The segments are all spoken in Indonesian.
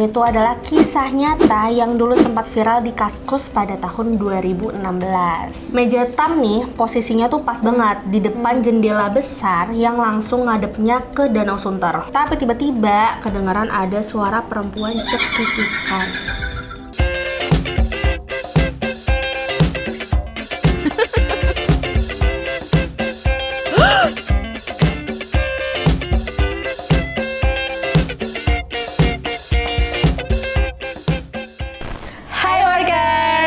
Ini tuh adalah kisah nyata yang dulu sempat viral di Kaskus pada tahun 2016. Meja tam nih posisinya tuh pas banget di depan jendela besar yang langsung ngadepnya ke Danau Sunter. Tapi tiba-tiba kedengaran ada suara perempuan cekikikan.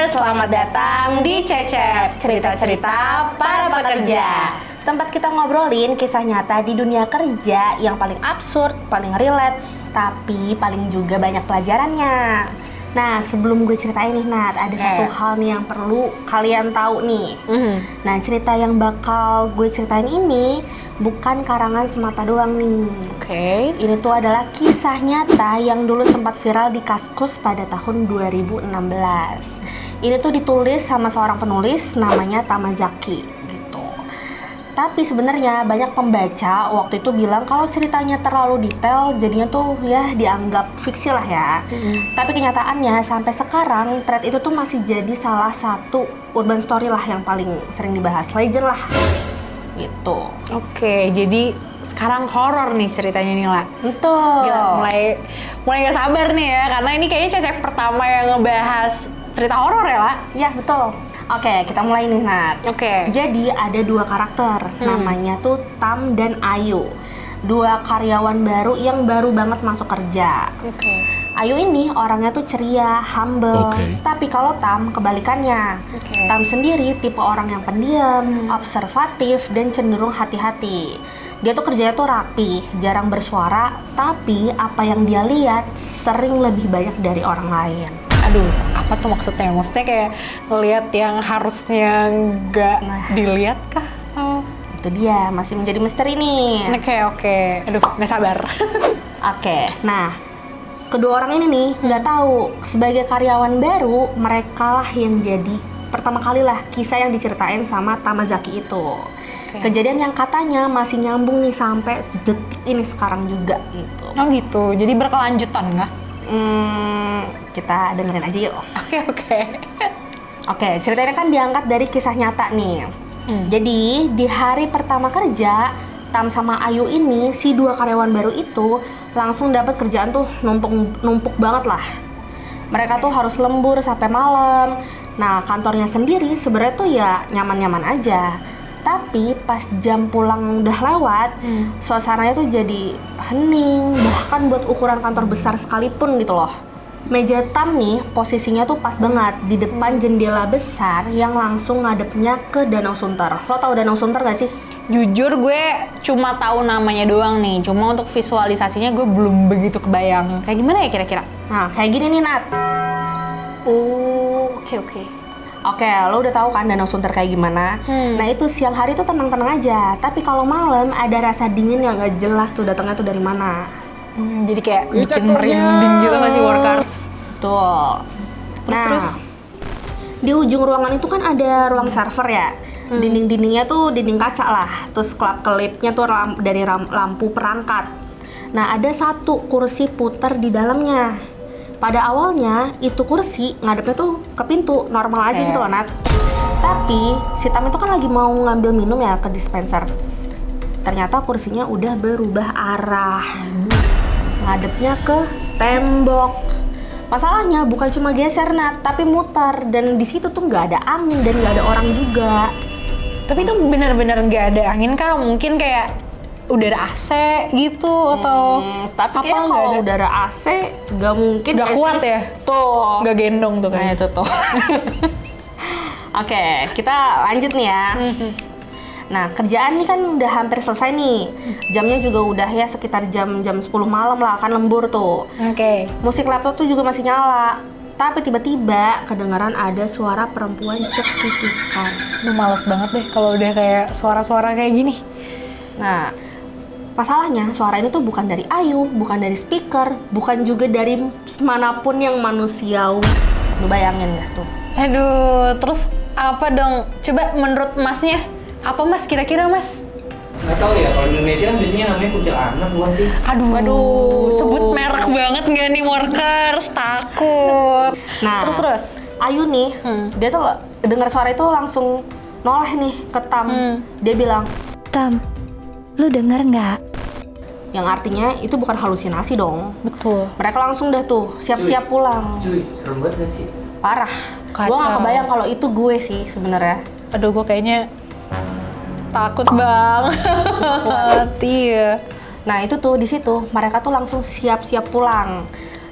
Selamat datang di Cecep, cerita-cerita para pekerja. Tempat kita ngobrolin kisah nyata di dunia kerja yang paling absurd, paling relate, tapi paling juga banyak pelajarannya. Nah, sebelum gue ceritain nih, Nat, ada satu hal nih yang perlu kalian tahu nih. Nah, cerita yang bakal gue ceritain ini bukan karangan semata doang nih. Ini tuh adalah kisah nyata yang dulu sempat viral di Kaskus pada tahun 2016. Ini tuh ditulis sama seorang penulis namanya Tamazaki gitu. Tapi sebenarnya banyak pembaca waktu itu bilang kalau ceritanya terlalu detail, jadinya tuh ya dianggap fiksi lah ya. Tapi kenyataannya sampai sekarang thread itu tuh masih jadi salah satu urban story lah yang paling sering dibahas, legend lah gitu. Jadi sekarang horor nih ceritanya nih, La. Betul. Gila, mulai gak sabar nih ya, karena ini kayaknya Cecep pertama yang ngebahas cerita horor ya, La? Iya, betul. Oke, kita mulai nih, Nat. Jadi ada dua karakter, namanya tuh Tam dan Ayu. Dua karyawan baru yang baru banget masuk kerja. Ayu ini orangnya tuh ceria, humble. Tapi kalau Tam kebalikannya. Tam sendiri tipe orang yang pendiam, observatif, dan cenderung hati-hati. Dia tuh kerjanya tuh rapi, jarang bersuara, tapi apa yang dia lihat sering lebih banyak dari orang lain. Aduh, apa tuh maksudnya? Maksudnya kayak ngelihat yang harusnya nggak dilihat kah? Atau? Itu dia, masih menjadi misteri nih. Oke. Aduh, nggak sabar. Nah, kedua orang ini nih nggak tahu sebagai karyawan baru mereka lah yang jadi pertama kali lah kisah yang diceritain sama Tamazaki itu. Kejadian yang katanya masih nyambung nih sampai detik ini sekarang juga gitu. Oh gitu, jadi berkelanjutan nggak? Kita dengerin aja yuk. Oke. Ceritanya kan diangkat dari kisah nyata nih. Jadi di hari pertama kerja, Tam sama Ayu ini, si dua karyawan baru itu langsung dapat kerjaan tuh numpuk banget lah. Mereka tuh harus lembur sampai malam. Nah, kantornya sendiri sebenarnya tuh ya nyaman-nyaman aja. Tapi pas jam pulang udah lewat, suasananya tuh jadi hening, bahkan buat ukuran kantor besar sekalipun gitu loh. Meja tam nih posisinya tuh pas banget di depan jendela besar yang langsung ngadepnya ke Danau Sunter. Lo tau Danau Sunter gak sih? Jujur gue cuma tahu namanya doang nih, cuma untuk visualisasinya gue belum begitu kebayang. Kayak gimana ya kira-kira? Nah, kayak gini nih, Nat. Oke, lo udah tahu kan Danau Sunter kayak gimana? Nah itu siang hari tuh tenang-tenang aja, tapi kalau malam ada rasa dingin yang gak jelas tuh datangnya tuh dari mana. Jadi kayak bikin merinding gitu nggak sih workers? Betul. Terus di ujung ruangan itu kan ada ruang server ya. Dinding-dindingnya tuh dinding kaca lah. Terus kelap-kelipnya tuh dari lampu perangkat. Nah ada satu kursi puter di dalamnya. Pada awalnya itu kursi ngadepnya tuh ke pintu, normal aja gitu loh, Nat. Tapi si Tam itu kan lagi mau ngambil minum ya ke dispenser. Ternyata kursinya udah berubah arah. Ngadepnya ke tembok. Masalahnya bukan cuma geser, Nat, tapi muter. Dan di situ tuh nggak ada angin dan nggak ada orang juga. Tapi itu benar-benar nggak ada angin kah? Mungkin kayak udara AC gitu atau tapi kayak kalau udara AC nggak mungkin nggak kuat ya? Tuh nggak gendong tuh kayak itu tuh. Oke, kita lanjut nih ya. Nah, kerjaan nih kan udah hampir selesai nih. Jamnya juga udah ya sekitar jam 10 malam lah, kan lembur tuh. Musik laptop tuh juga masih nyala. Tapi tiba-tiba kedengaran ada suara perempuan cekikikan. Males banget deh kalau udah kayak suara-suara kayak gini. Nah, masalahnya suara ini tuh bukan dari Ayu, bukan dari speaker, bukan juga dari manapun yang manusiawi. Lu bayangin gak tuh? Aduh, terus apa dong? Coba menurut masnya, apa mas kira-kira mas? Nggak tahu ya, kalau di Indonesia kan biasanya namanya kuntilanak bukan sih? Aduh, sebut merek banget nggak nih workers? Takut. Nah, Terus. Ayu nih, dia tuh dengar suara itu langsung noleh nih ke Tam. Dia bilang, Tam, lu denger nggak? yang artinya itu bukan halusinasi dong. Betul. Mereka langsung dah tuh siap-siap pulang. Cuy, serem banget gak sih? Parah. Kacau. Gue gak kebayang kalau itu gue sih sebenarnya. Aduh, gue kayaknya takut banget. Iya. Nah itu tuh di situ mereka tuh langsung siap-siap pulang.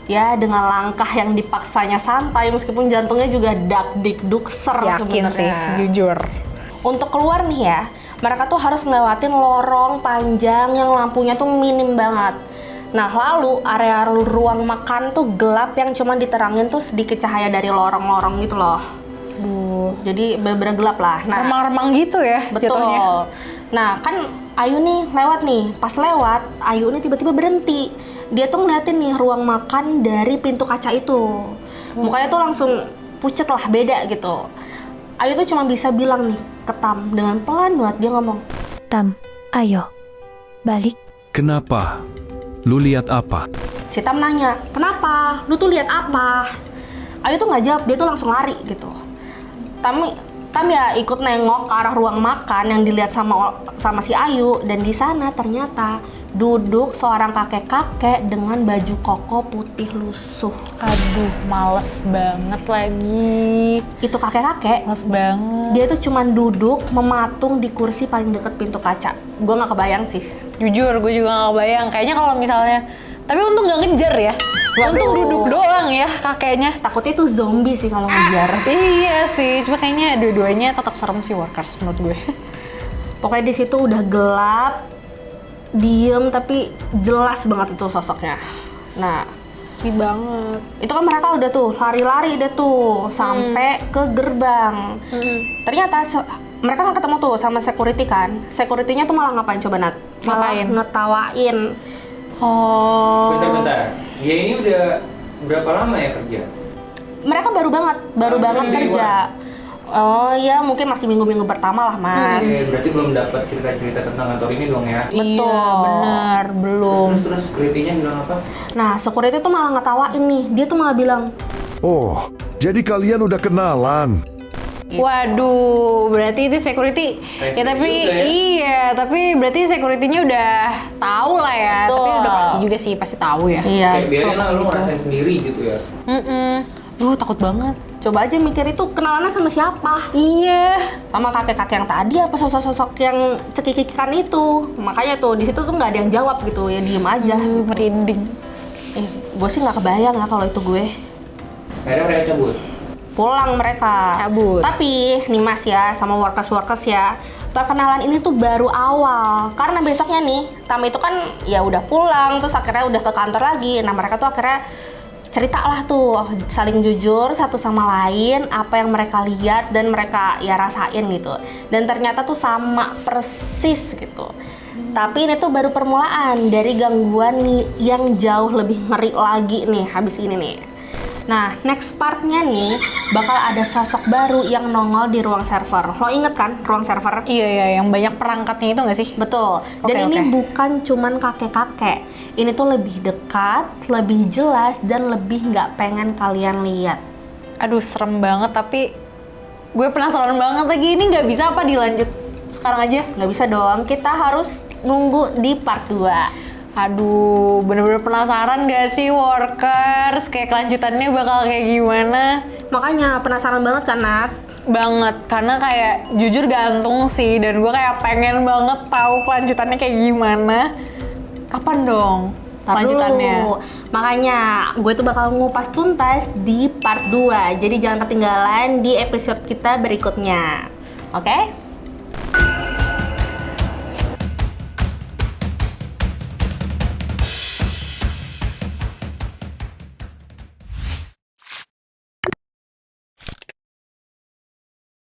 Ya dengan langkah yang dipaksanya santai meskipun jantungnya juga dak-dik-duk-ser Yakin sih, sebenarnya. jujur. Untuk keluar nih ya, mereka tuh harus ngelewatin lorong panjang yang lampunya tuh minim banget. Nah lalu area ruang makan tuh gelap yang cuma diterangin tuh sedikit cahaya dari lorong-lorong gitu loh. Aduh. Jadi bener-bener gelap lah. Nah, Remang-remang gitu ya betul. jatuhnya. Nah kan Ayu nih lewat nih. Pas lewat, Ayu nih tiba-tiba berhenti. Dia tuh ngeliatin nih ruang makan dari pintu kaca itu. Mukanya tuh langsung pucet lah, beda gitu. Ayu tuh cuma bisa bilang nih ke Tam dengan pelan banget dia ngomong, Tam, ayo, balik. Kenapa? Lu lihat apa? si Tam nanya, kenapa? Lu tuh lihat apa? Ayu tuh nggak jawab, dia tuh langsung lari gitu. Tam ya ikut nengok ke arah ruang makan yang dilihat sama si Ayu, dan di sana ternyata duduk seorang kakek-kakek dengan baju koko putih lusuh. Aduh, males banget lagi. Itu kakek-kakek, Males banget. dia tuh cuman duduk mematung di kursi paling deket pintu kaca. Gue nggak kebayang sih. Jujur, gue juga gak kebayang. Kayaknya kalau misalnya, tapi untung gak ngejar ya. Untung duduk doang ya kakeknya. Takutnya itu zombie sih kalau ngejar. Iya sih, cuma kayaknya dua-duanya tetap serem sih workers menurut gue. Pokoknya di situ udah gelap, diem tapi jelas banget itu sosoknya. Nah, Sedih banget. itu kan mereka udah tuh lari-lari deh tuh sampai ke gerbang. Ternyata mereka kan ketemu tuh sama security kan. Security-nya tuh malah ngapain coba Nat? Malah Ngapain? ngetawain. Oh. Bentar-bentar, dia ini udah berapa lama ya kerja? Mereka baru banget Day kerja. Oh iya, mungkin masih minggu-minggu pertama lah Mas. Oke, berarti belum dapat cerita-cerita tentang kantor ini dong ya? Betul. Iya, benar, belum. Terus security-nya bilang apa? Nah, security tuh malah ngetawain nih. Dia tuh malah bilang, Oh, jadi kalian udah kenalan? Waduh, berarti itu security. Kayak Ya tapi juga ya. iya, tapi berarti security-nya udah tahu lah ya. Betul. Tapi udah pasti juga sih, pasti tahu ya. iya. Kayak biarin lah lu gitu. ngerasain sendiri gitu ya? Duh, takut banget. Coba aja mikir itu kenalannya sama siapa? Iya. Sama kakek-kakek yang tadi apa sosok-sosok yang cekikikan itu? Makanya tuh di situ tuh nggak ada yang jawab gitu, ya diem aja. Merinding. Gue sih nggak kebayang ya kalau itu gue. Akhirnya mereka cabut. Pulang mereka. Cabut. Tapi nih Mas ya, sama workers ya, perkenalan ini tuh baru awal. Karena besoknya nih, Tam itu kan ya udah pulang, terus akhirnya udah ke kantor lagi. Nah mereka tuh akhirnya cerita lah tuh, saling jujur satu sama lain apa yang mereka lihat dan mereka ya rasain gitu. Dan ternyata tuh sama persis gitu. Tapi ini tuh baru permulaan dari gangguan nih yang jauh lebih ngeri lagi nih habis ini nih. Nah, next partnya nih bakal ada sosok baru yang nongol di ruang server. Lo inget kan ruang server? Iya, iya, yang banyak perangkatnya itu nggak sih? Betul. Dan ini bukan cuman kakek-kakek. Ini tuh lebih dekat, lebih jelas, dan lebih nggak pengen kalian lihat. Aduh, serem banget, tapi gue penasaran banget lagi. Ini nggak bisa apa dilanjut sekarang aja? Nggak bisa dong, kita harus nunggu di part 2. Aduh, bener-bener penasaran gak sih workers? Kayak kelanjutannya bakal kayak gimana? Makanya penasaran banget kan, Nat? Banget, karena kayak jujur gantung sih. Dan gue kayak pengen banget tahu kelanjutannya kayak gimana. Kapan dong Tar kelanjutannya? dulu. Makanya gue tuh bakal ngupas tuntas di part 2. Jadi jangan ketinggalan di episode kita berikutnya. Oke?